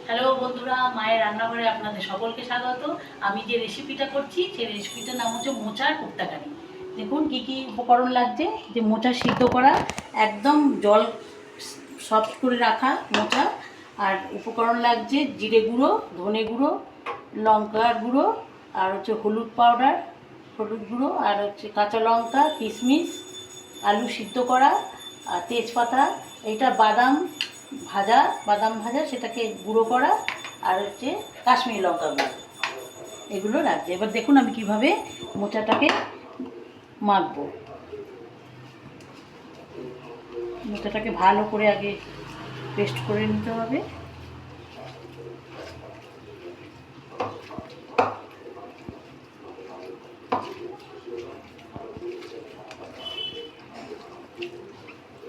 Hello বন্ধুরা, মায়ের রান্নাঘরে আপনাদের সকলকে স্বাগত। আমি যে রেসিপিটা করছি সেই রেসিপিটার নাম হচ্ছে মোচার কোপ্তাকারি। দেখুন কি কি উপকরণ লাগছে। যে মোচা সিদ্ধ করা, একদম জল সফট করে রাখা মোচা। আর উপকরণ লাগছে জিরে গুঁড়ো, ধনে গুঁড়ো, লঙ্কার গুঁড়ো, আর হচ্ছে হলুদ পাউডার, হলুদ গুঁড়ো, আর হচ্ছে কাঁচা লঙ্কা, কিশমিশ, আলু সিদ্ধ করা, আর তেজপাতা, এইটা বাদাম ভাজা সেটাকে গুঁড়ো করা, আর হচ্ছে কাশ্মীরি লঙ্কা গুঁড়ো, এগুলো লাগছে। এবার দেখুন আমি কিভাবে মোচাটাকে মাখবো। মোচাটাকে ভালো করে আগে পেস্ট করে নিতে হবে।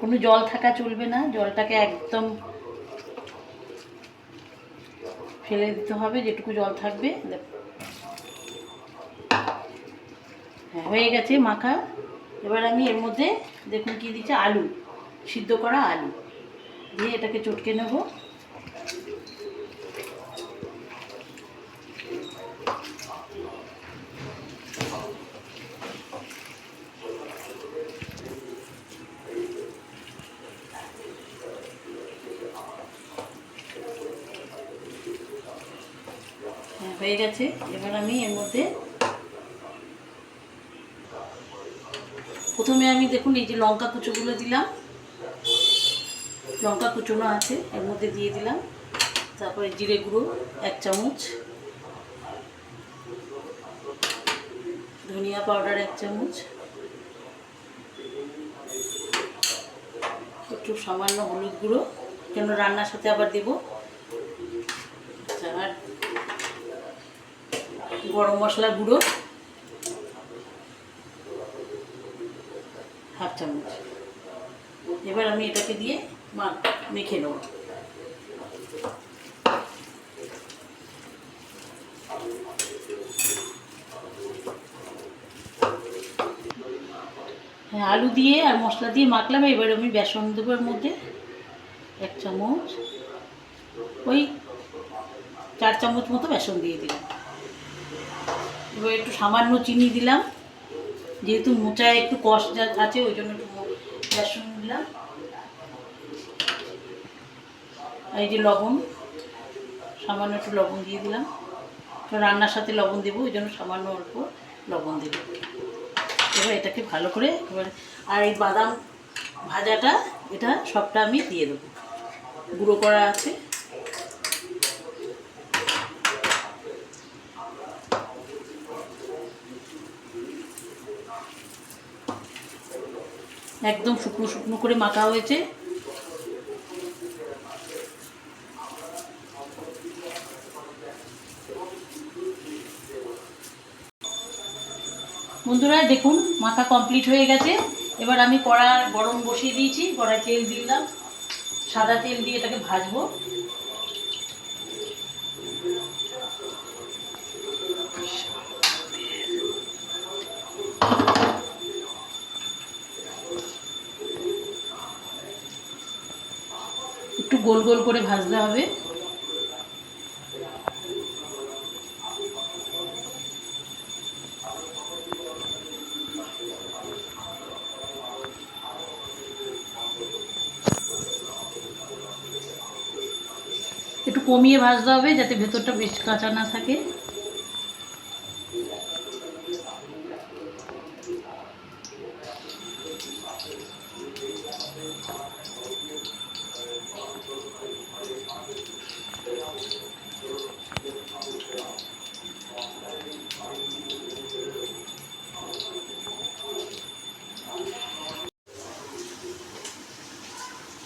কোনো জল থাকা চলবে না, জলটাকে একদম ফেলে দিতে হবে, যেটুকু জল থাকবে। হ্যাঁ, হয়ে গেছে মাখা। এবার আমি এর মধ্যে দেখুন কি দিচ্ছে, আলু সিদ্ধ করা, আলু দিয়ে এটাকে চটকে নেব। হ্যাঁ, হয়ে গেছে। এবার আমি এর মধ্যে প্রথমে আমি দেখুন এই যে লঙ্কা কুচোগুলো দিলাম, লঙ্কা কুচোনো আছে এর মধ্যে দিয়ে দিলাম। তারপরে জিরে গুঁড়ো 1 চামচ, ধনিয়া পাউডার 1 চামচ, একটু সামান্য হলুদ গুঁড়ো, কেন রান্নার সাথে আবার দেবো। আচ্ছা, আর গরম মশলা গুঁড়ো 1/2 চামচ। এবার আমি এটাকে দিয়ে মেখে নেব। হ্যাঁ, আলু দিয়ে আর মশলা দিয়ে মাখলাম। এবার আমি বেসন দেবো এর মধ্যে 1 চামচ, ওই 4 চামচ মতো বেসন দিয়ে দিলাম। এবার একটু সামান্য চিনি দিলাম, যেহেতু মোচায় একটু কষ আছে ওই জন্য একটু বেসন দিলাম। আর এই যে লবণ, সামান্য একটু লবণ দিয়ে দিলাম। তো রান্নার সাথে লবণ দেবো, ওই জন্য সামান্য অল্প লবণ দেব। এবার এটাকে ভালো করে আর এই বাদাম ভাজাটা, এটা সবটা আমি দিয়ে দেবো, গুঁড়ো করা আছে। একদম শুকনো শুকনো করে মাখা হয়েছে। বন্ধুরা দেখুন মাখা কমপ্লিট হয়ে গেছে। এবার আমি কড়া গরম বসিয়ে দিয়েছি, কড়ায় তেল দিলাম, সাদা তেল দিয়ে এটাকে ভাজবো। একটু গোল গোল করে ভাজতে হবে। একটু কমিয়ে ভাজতে হবে যাতে ভেতরটা বেশ কাঁচা না থাকে।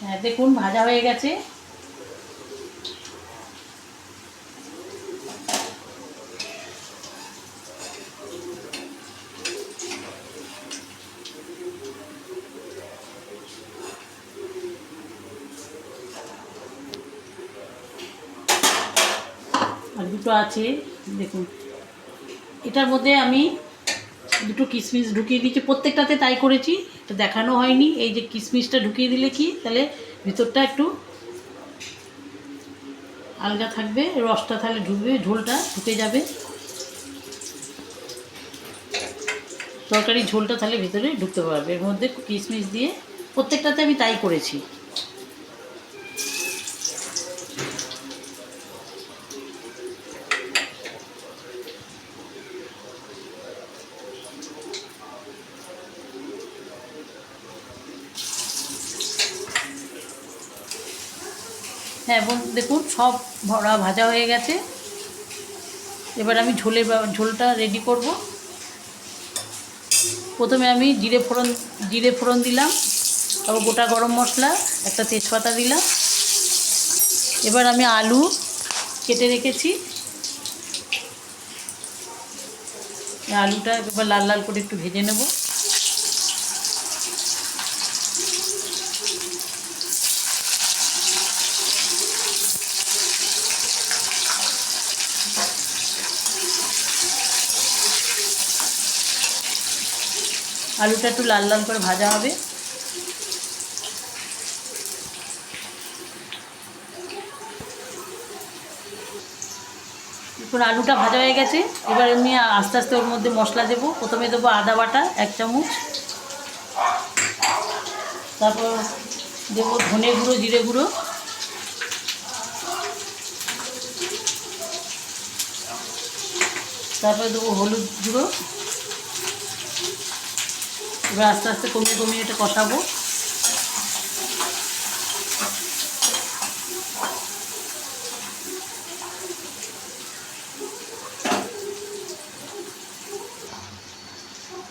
হ্যাঁ, দেখুন ভাজা হয়ে গেছে। আর দুটো আছে দেখুন, এটার মধ্যে আমি দুটো কিশমিশ ঢুকিয়ে দিয়েছি, প্রত্যেকটাতে তাই করেছি, এটা দেখানো হয়নি। এই যে কিশমিশটা ঢুকিয়ে দিলে কি তাহলে ভিতরটা একটু আলগা থাকবে, রসটা তাহলে ঢুকবে, ঝোলটা ঢুকে যাবে, তরকারির ঝোলটা তাহলে ভিতরে ঢুকতে পারবে। এর মধ্যে কিশমিশ দিয়ে প্রত্যেকটাতে আমি তাই করেছি। হ্যাঁ দেখুন সব ভরা ভাজা হয়ে গেছে। এবার আমি ঝোলটা রেডি করব। প্রথমে আমি জিরে ফোড়ন দিলাম, তারপর গোটা গরম মশলা, একটা তেজপাতা দিলাম। এবার আমি আলু কেটে রেখেছি, আলুটা এবার লাল লাল করে একটু ভেজে নেব। আলুটা একটু লাল লাল করে ভাজা হবে। এখন আলুটা ভাজা হয়ে গেছে। এবার আমি আস্তে আস্তে ওর মধ্যে মশলা দেবো। প্রথমে দেবো আদা বাটা 1 চামচ, তারপর দেবো ধনে গুঁড়ো, জিরে গুঁড়ো, তারপরে দেবো হলুদ গুঁড়ো। এবার আস্তে আস্তে কমিয়ে কমিয়ে এটা কষাবো।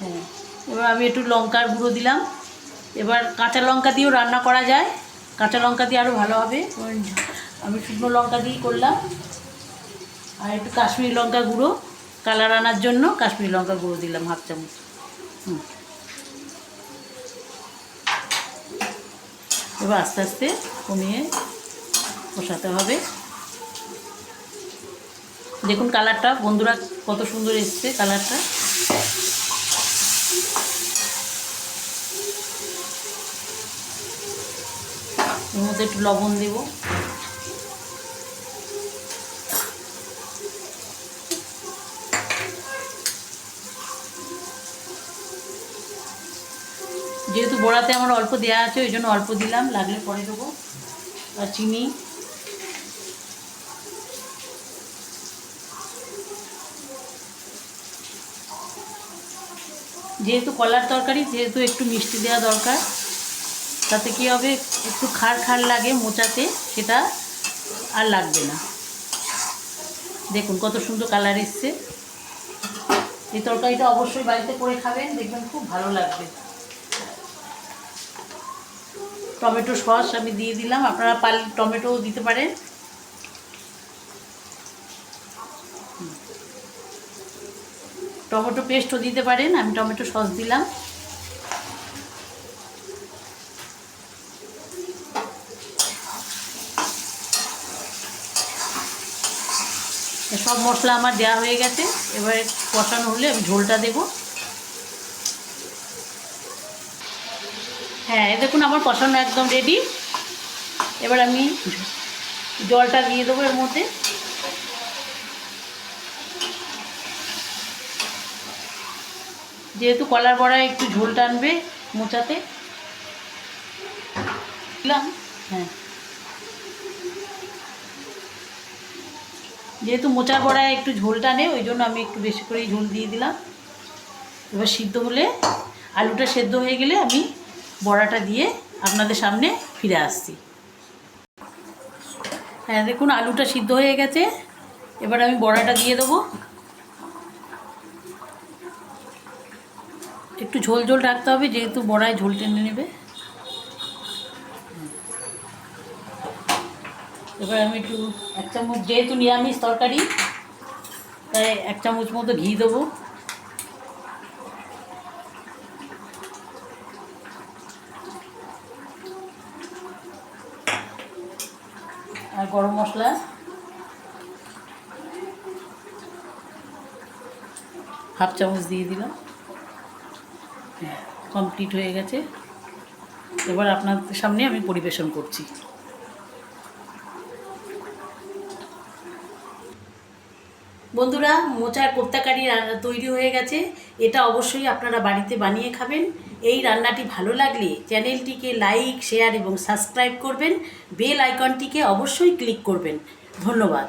হ্যাঁ, এবার আমি একটু লঙ্কার গুঁড়ো দিলাম। এবার কাঁচা লঙ্কা দিয়েও রান্না করা যায়, কাঁচা লঙ্কা দিয়ে আরও ভালো হবে। আমি শুকনো লঙ্কা দিয়েই করলাম। আর একটু কাশ্মীরি লঙ্কা গুঁড়ো, কালার আনার জন্য কাশ্মীরি লঙ্কা গুঁড়ো দিলাম 1/2 চামচ। এবার আস্তে আস্তে কমিয়ে কষাতে হবে। দেখুন কালারটা বন্ধুরা কত সুন্দর এসছে কালারটা। এর মধ্যে একটু লবণ দেব। যেহেতু বড়াতে আমার অল্প দেওয়া আছে ওই জন্য অল্প দিলাম, লাগলে পরে দেবো। আর চিনি, যেহেতু কলার তরকারি যেহেতু একটু মিষ্টি দেওয়া দরকার, তাতে কী হবে একটু খার খার লাগে মোচাতে, সেটা আর লাগবে না। দেখুন কত সুন্দর কালার এসছে। এই তরকারিটা অবশ্যই বাড়িতে করে খাবেন, দেখবেন খুব ভালো লাগবে। টমেটো সস আমি দিয়ে দিলাম, আপনারা পারলে টমেটোও দিতে পারেন। টমেটো পেস্টও দিতে পারেন, আমি টমেটো সস দিলাম। সব মশলা আমার দেওয়া হয়ে গেছে। এবারে কষানো হলে আমি ঝোলটা দেব। হ্যাঁ দেখুন আমার কষানো একদম রেডি। এবার আমি জলটা দিয়ে দেবো এর মধ্যে। যেহেতু কলার বড়ায় একটু ঝোল টানবে মোচাতে দিলাম। হ্যাঁ, যেহেতু মোচার বড়ায় একটু ঝোল টানে ওই জন্য আমি একটু বেশি করেই ঝোল দিয়ে দিলাম। এবার সিদ্ধ হলে, আলুটা সেদ্ধ হয়ে গেলে আমি বড়াটা দিয়ে আপনাদের সামনে ফিরে আসছি। হ্যাঁ দেখুন আলুটা সিদ্ধ হয়ে গেছে। এবার আমি বড়াটা দিয়ে দেবো। একটু ঝোল ঝোল রাখতে হবে যেহেতু বড়ায় ঝোল টেনে নেবে। এবার আমি একটু 1 চামচ, যেহেতু নিরামিষ তরকারি তাই 1 চামচ মতো ঘি দেবো। আর গরম মশলা হাফ চামচ দিয়ে দিলাম। কমপ্লিট হয়ে গেছে। এবার আপনাদের সামনে আমি পরিবেশন করছি। বন্ধুরা, মোচার কোপ্তা কারি তৈরি হয়ে গেছে। এটা অবশ্যই আপনারা বাড়িতে বানিয়ে খাবেন। এই রান্নাটি ভালো লাগলে চ্যানেলটিকে লাইক, শেয়ার এবং সাবস্ক্রাইব করবেন। বেল আইকনটিকে অবশ্যই ক্লিক করবেন। ধন্যবাদ।